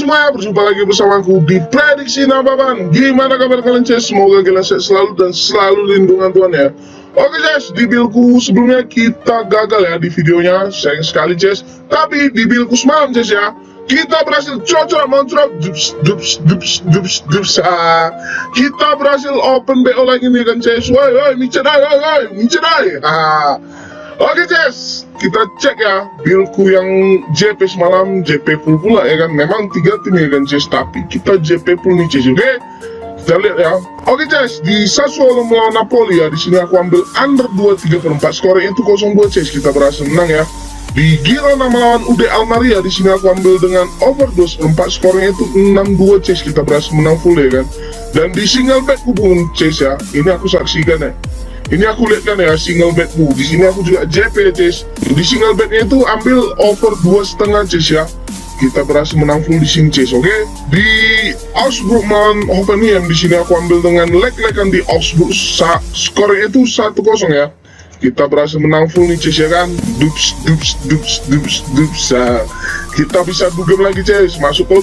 semuanya, berjumpa lagi bersamaku di Prediksi Nababan. Gimana kabar kalian Ces? Semoga kalian sehat selalu dan selalu lindungan Tuhan ya. Oke Ces, di buildku sebelumnya kita gagal ya di videonya, sayang sekali Ces. Tapi di buildku semalam Ces ya, kita berhasil cocok moncrot kita berhasil open BO lagi nih kan Ces. Woi micedai. Oke Ces, kita cek ya buildku yang JP semalam, JP full pula ya kan. Memang 3 tim ya kan Ces, tapi kita JP full nih Ces. Oke, kita lihat ya. Oke Ces, di Sassuolo melawan Napoli ya, di sini aku ambil under 2.34, skornya itu 0-2 Ces, kita berhasil menang ya. Di Girona melawan UD Almeria, di sini aku ambil dengan over 2.4, skornya itu 6-2 Ces, kita berhasil menang full ya kan. Dan di single bet hubungan Ces ya, ini aku saksikan ya. Ini aku lihat kan ya single betku. Di sini aku juga JP ya Ces. Di single betnya itu ambil over 2,5 Ces ya. Kita berhasil menang full di sini Ces. Oke. Di Augsburg melawan Hoffenheim, di sini aku ambil dengan leg-legan di Augsburg. Skornya itu 1-0 ya. Kita berhasil menang full nih Ces ya kan. Dups. Kita bisa dugem lagi Ces. Masuk ke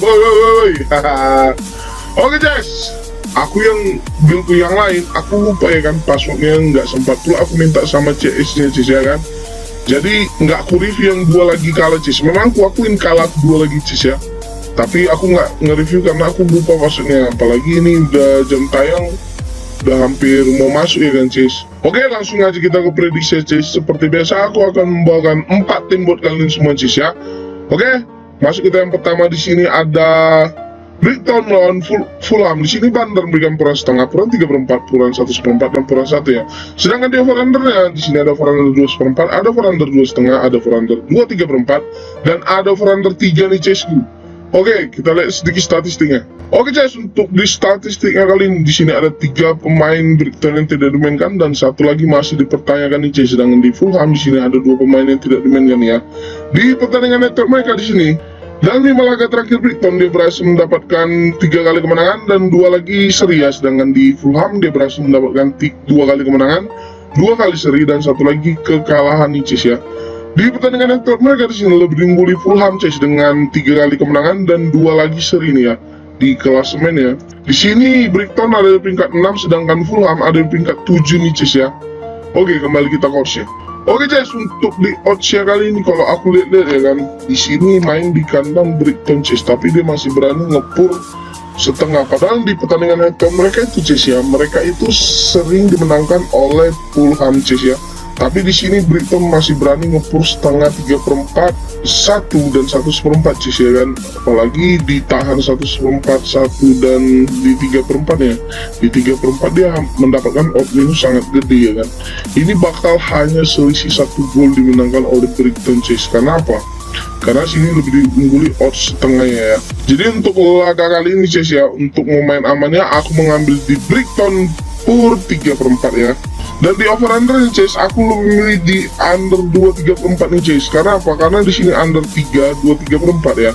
Oke Ces. Aku yang buildku yang lain, aku lupa ya kan passwordnya, nggak sempat pula aku minta sama CS nya Cis ya kan. Jadi nggak aku review yang 2 lagi kalah Cis. Memang aku akuin kalah 2 lagi Cis ya, tapi aku nggak nge-review karena aku lupa passwordnya. Apalagi ini udah jam tayang, udah hampir mau masuk ya kan Cis. Oke, langsung aja kita ke prediksi Cis. Seperti biasa aku akan membawakan 4 tim buat kalian semua Cis ya. Oke, masuk kita yang pertama. Di sini ada Brighton melawan Fulham. Di sini Bandar memberikan puran setengah, puran 3/4, puran 1/4 dan puran 1 ya. Sedangkan di over undernya, di sini ada over under 2/4, ada over under 2,5, ada over under 2/3/4 dan ada over under 3 nih Cesku. Oke, kita lihat sedikit statistiknya. Oke Ces, untuk di statistiknya kali ini di sini ada 3 pemain Brighton yang tidak dimainkan dan 1 lagi masih dipertanyakan nih Ces. Sedangkan di Fulham di sini ada 2 pemain yang tidak dimainkan ya. Di pertandingan network mereka di sini, dalam 5 laga terakhir Brighton dia berhasil mendapatkan 3 kali kemenangan dan 2 lagi seri ya. Sedangkan di Fulham dia berhasil mendapatkan 2 kali kemenangan, 2 kali seri dan 1 lagi kekalahan nih Ces ya. Di pertandingan network mereka di sini lebih diungguli Fulham Ces dengan 3 kali kemenangan dan 2 lagi seri nih ya di klasemen ya. Di sini Brighton ada di peringkat 6 sedangkan Fulham ada di peringkat 7 nih Ces ya. Oke, kembali kita ke odds ya. Oke Ces, untuk di oddsnya kali ini kalau aku lihat ya kan, di sini main di kandang Brighton Ces, tapi dia masih berani ngepur setengah. Padahal di pertandingan head-to-head mereka itu Ces ya, mereka itu sering dimenangkan oleh Fulham Ces ya. Tapi di sini Brighton masih berani ngepur setengah, 3/4, 1 dan 1/4 Ces ya kan. Apalagi ditahan 1/4, 1 dan di 3/4 ya. Di 3/4 dia mendapatkan odd minus sangat gede ya kan. Ini bakal hanya selisih 1 gol dimenangkan oleh Brighton Ces. Karena apa? Karena sini lebih diungguli odds setengahnya ya. Jadi untuk laga kali ini Ces ya, untuk pemain amannya aku mengambil di Brighton pur 3/4 ya. Dan di over under nih Ces, aku lebih milih di under 2/3/4 nih Ces. Karena apa? Karena di sini under 3, 2/3/4 ya.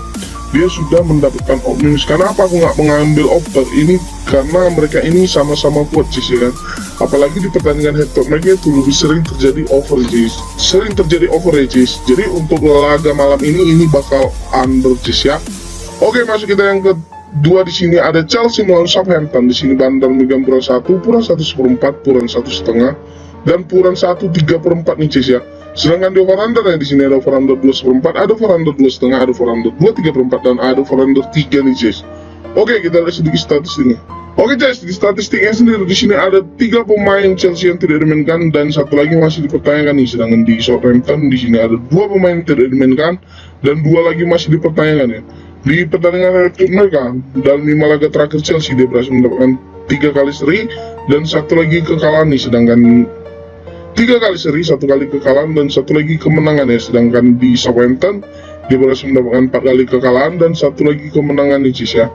Dia sudah mendapatkan odd minus. Karena apa aku nggak mengambil over ini? Karena mereka ini sama-sama kuat Ces ya kan. Apalagi di pertandingan head to mereka itu lebih sering terjadi over Ces. Sering terjadi over ya Ces. Jadi untuk laga malam ini bakal under Ces ya. Oke, masuk kita yang kedua. Di sini ada Chelsea melawan Southampton. Di sini Bandar memegang puran 1, puran 1/4, puran 1,5 dan puran 1/3/4 nih Ces ya. Sedangkan di over under ya, di sini ada over under 2/4, ada over under 2,5, ada over under 2/3/4 dan ada over under 3 nih Ces. Oke, kita lihat sedikit statistiknya. Oke Ces, di statistiknya sendiri di sini ada 3 pemain Chelsea yang tidak dimainkan dan 1 lagi masih dipertanyakan nih. Sedangkan di Southampton di sini ada 2 pemain yang tidak dimainkan dan 2 lagi masih dipertanyakan ya. Di pertandingan mereka dalam 5 laga terakhir Chelsea dia berhasil mendapatkan 3 kali seri dan 1 lagi kekalahan nih. Sedangkan 3 kali seri, 1 kali kekalahan dan 1 lagi kemenangan ya. Sedangkan di Southampton dia berhasil mendapatkan 4 kali kekalahan dan 1 lagi kemenangan nih Cis ya.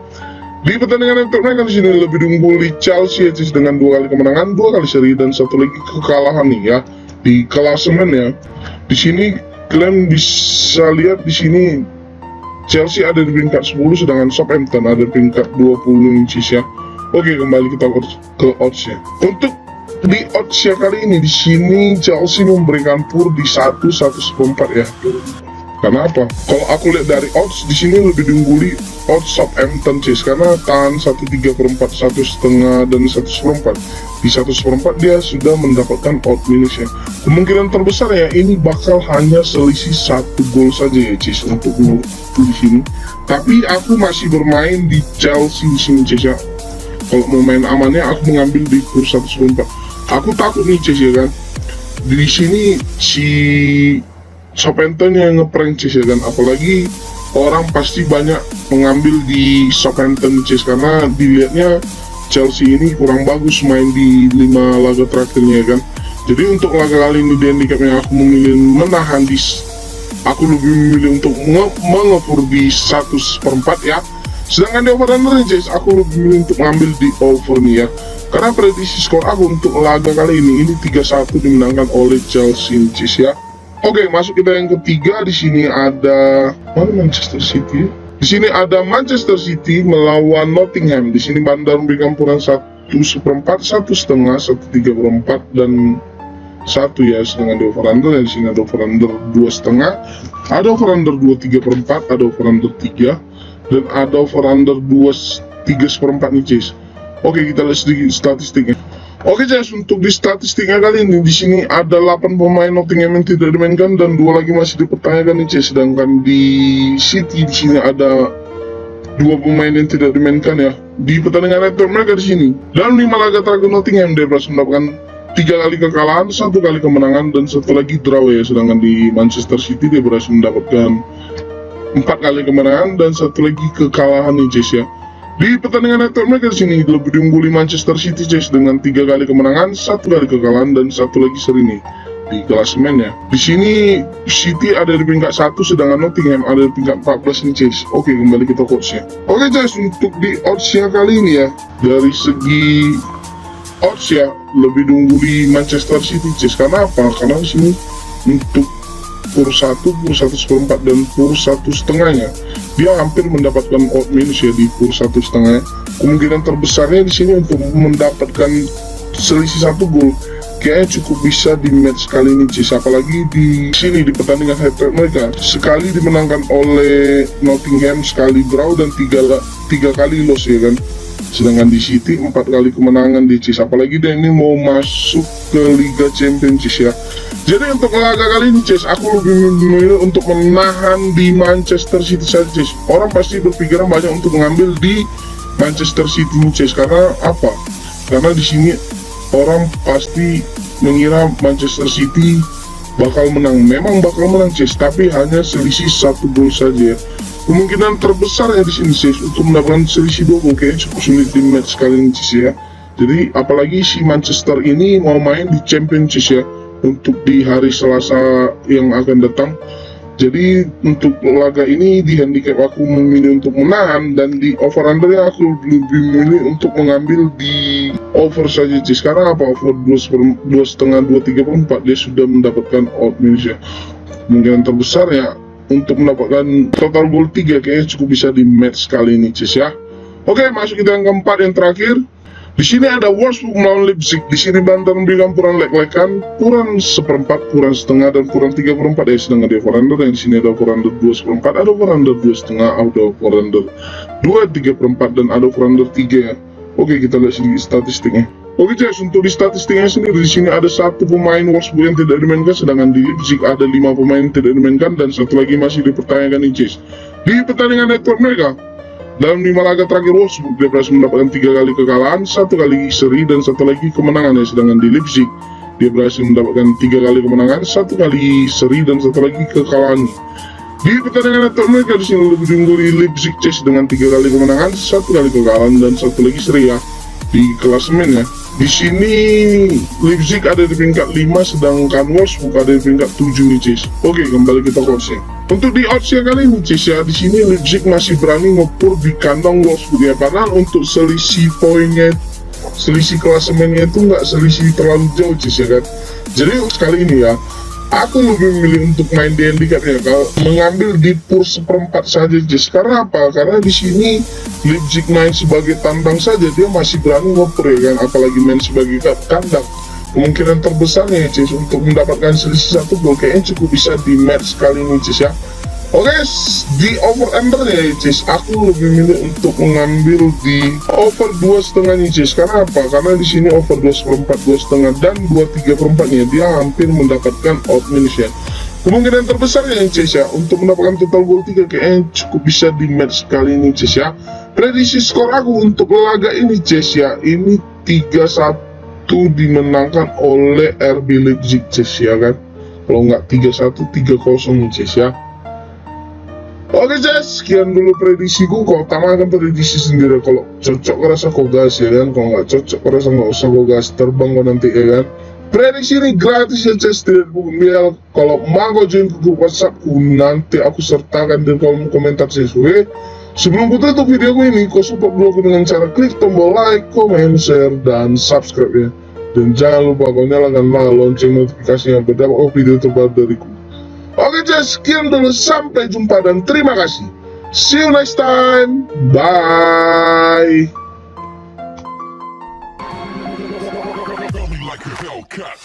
Di pertandingan mereka di sini lebih diungguli Chelsea ya Cis dengan 2 kali kemenangan, 2 kali seri dan 1 lagi kekalahan nih ya. Di klasemen ya. Di sini kalian bisa lihat di sini Chelsea ada di peringkat 10 sedangkan Southampton ada di peringkat 20 incis ya. Oke, kembali kita ke odds ya. Untuk di odds ya kali ini di sini Chelsea memberikan pur di 1/1/4 ya. Karena apa? Kalau aku lihat dari odds di sini lebih diungguli odds Southampton Cis, karena tahan 1/3/4, 1,5 dan 1/4. Di 1/4 dia sudah mendapatkan odd minus ya. Kemungkinan terbesar ya ini bakal hanya selisih 1 gol saja ya Cis untuk di sini. Tapi aku masih bermain di Chelsea di sini Cis ya. Kalau mau main amannya aku mengambil di kurs 1/4. Aku takut nih Cis ya kan. Di sini si Southampton yang ngeprank Cis ya kan, apalagi orang pasti banyak mengambil di Southampton Cis karena dilihatnya Chelsea ini kurang bagus main di 5 laga terakhirnya ya kan. Jadi untuk laga kali ini di handicap yang aku memilih menahan aku lebih memilih untuk mengepur di 1/4 ya. Sedangkan di over under Cis aku lebih memilih untuk mengambil di over nih ya. Karena prediksi skor aku untuk laga kali ini 3-1 dimenangkan oleh Chelsea Cis ya. Oke, masuk kita yang ketiga. Di sini ada Manchester City. Di sini ada Manchester City melawan Nottingham. Di sini Bandar memberikan ukuran 1/4, 1,5, 1/3/4 dan 1 ya. Sedangkan di over under di sini ada over under 2,5, ada over under 2/3/4, ada over under 3 dan ada over under 3/4 nih Cis. Oke, kita lihat sedikit statistiknya. Oke guys, untuk di statistiknya kali ini di sini ada 8 pemain Nottingham yang tidak dimainkan dan 2 lagi masih dipertanyakan nih Cis. Sedangkan di City di sini ada 2 pemain yang tidak dimainkan ya di pertandingan retro mereka di sini. Dalam 5 laga terakhir Nottingham dia berhasil mendapatkan 3 kali kekalahan, 1 kali kemenangan dan 1 lagi draw ya. Sedangkan di Manchester City dia berhasil mendapatkan 4 kali kemenangan dan 1 lagi kekalahan nih Cis ya. Di pertandingan network mereka di sini lebih diungguli Manchester City Cis dengan 3 kali kemenangan, 1 kali kekalahan dan 1 lagi seri nih di klasemen ya. Di sini City ada di peringkat 1 sedangkan Nottingham ada di peringkat 14 nih Cis. Oke, kembali kita oddsnya. Oke guys, untuk di oddsnya kali ini ya, dari segi odds ya lebih diungguli Manchester City Cis. Karena apa? Karena di sini untuk kurs 1, kurs 1/4 dan kurs 1,5-nya dia hampir mendapatkan odd minus ya di kurs 1,5. Kemungkinan terbesarnya di sini untuk mendapatkan selisih 1 gol kayaknya cukup bisa di match kali ini Cis. Apalagi di sini di pertandingan head-to-head mereka sekali dimenangkan oleh Nottingham, sekali draw dan 3 kali loss ya kan. Sedangkan di City 4 kali kemenangan di Cis. Apalagi dia ini mau masuk ke Liga Champions Cis ya. Jadi untuk laga kali ini Cis, aku lebih memilih untuk menahan di Manchester City saja Cis. Orang pasti berpikiran banyak untuk mengambil di Manchester City nih Cis. Karena apa? Karena di sini orang pasti mengira Manchester City bakal menang. Memang bakal menang Cis, tapi hanya selisih 1 gol saja. Kemungkinan terbesar ya di sini Cis untuk mendapatkan selisih 2 gol kayaknya cukup sulit di match kali ini Cis ya. Jadi apalagi si Manchester ini mau main di Champions Cis ya untuk di hari Selasa yang akan datang. Jadi untuk laga ini di handicap aku memilih untuk menahan dan di over under aku lebih memilih untuk mengambil di over saja Cis. Karena apa? Over 2,5, 2,3/4 dia sudah mendapatkan odd minus ya. Kemungkinan terbesar ya untuk mendapatkan total gol 3 kayaknya cukup bisa di match kali ini Cis ya. Oke, masuk kita yang keempat yang terakhir. Di sini ada Wolfsburg melawan Leipzig. Di sini Banter memberikan kurang lek-lekan, kurang 1/4, kurang 1/2 dan kurang 3/4 ya. Sedangkan di over under yang di sini ada over under 2,4, ada over under 2,5, ada over under 2,3/4 dan ada over under 3 ya. Oke, kita lihat sedikit statistiknya. Oke guys, untuk di statistiknya sendiri di sini ada 1 pemain Wolfsburg yang tidak dimainkan, sedangkan di Leipzig ada 5 pemain yang tidak dimainkan dan 1 lagi masih dipertanyakan nih Cis. Di pertandingan network mereka dalam 5 laga terakhir Wolfsburg dia berhasil mendapatkan 3 kali kekalahan, 1 kali seri dan 1 lagi kemenangan ya. Sedangkan di Leipzig dia berhasil mendapatkan 3 kali kemenangan, 1 kali seri dan 1 lagi kekalahan. Di pertandingan network mereka di sini lebih diungguli Leipzig Cis dengan 3 kali kemenangan, 1 kali kekalahan dan 1 lagi seri ya di klasemen ya. Di sini Leipzig ada di peringkat 5 sedangkan Wolfsburg ada di peringkat 7 nih Cis. Oke, kembali kita ke oddsnya. Untuk di oddsnya kali ini Cis ya, di sini Leipzig masih berani ngepur di kandang Wolfsburg ya. Padahal untuk selisih poinnya, selisih klasemennya itu nggak selisih terlalu jauh Cis ya kan. Jadi sekali ini ya, aku lebih memilih untuk main di handicap ya, kalau mengambil di kurs 1/4 saja Cis. Karena apa? Karena di sini Leipzig main sebagai tandang saja dia masih berani ngoper ya kan, apalagi main sebagai kandang. Kemungkinan terbesarnya Cis untuk mendapatkan selisih 1 gol kayaknya cukup bisa di match kali ini Cis ya. Oke, di over undernya ya Cis, aku lebih milih untuk mengambil di over 2,5 nih Cis. Karena apa? Karena di sini over 2/4, 2,5 dan 2/3/4 nya dia hampir mendapatkan out minus ya. Kemungkinan terbesarnya Cis ya untuk mendapatkan total gol 3 kayaknya cukup bisa di match kali ini Cis ya. Prediksi skor aku untuk laga ini Cis ya, ini 3-1 dimenangkan oleh RB Leipzig Cis ya kan. Kalau nggak 3-1, 3-0 nih Cis ya. Oke Jess, sekian dulu prediksiku. Kau tambahkan prediksi sendiri. Kalau cocok rasa kau gas ya kan. Kalau nggak cocok rasa nggak usah kau gas, terbang kau nanti ya kan. Prediksi ini gratis ya Jess, tidak dibayar. Kalau mau kau join ke grup WhatsAppku, nanti aku sertakan di kolom komentar sesuai. Sebelum ku tutup video ini, kau support dulu aku dengan cara klik tombol like, comment, share, dan subscribe ya. Dan jangan lupa kau nyalakan lonceng notifikasinya biar dapat video terbaru dariku. Oke Jess, sekian dulu, sampai jumpa dan terima kasih. See you next time. Bye. Like a Hellcat.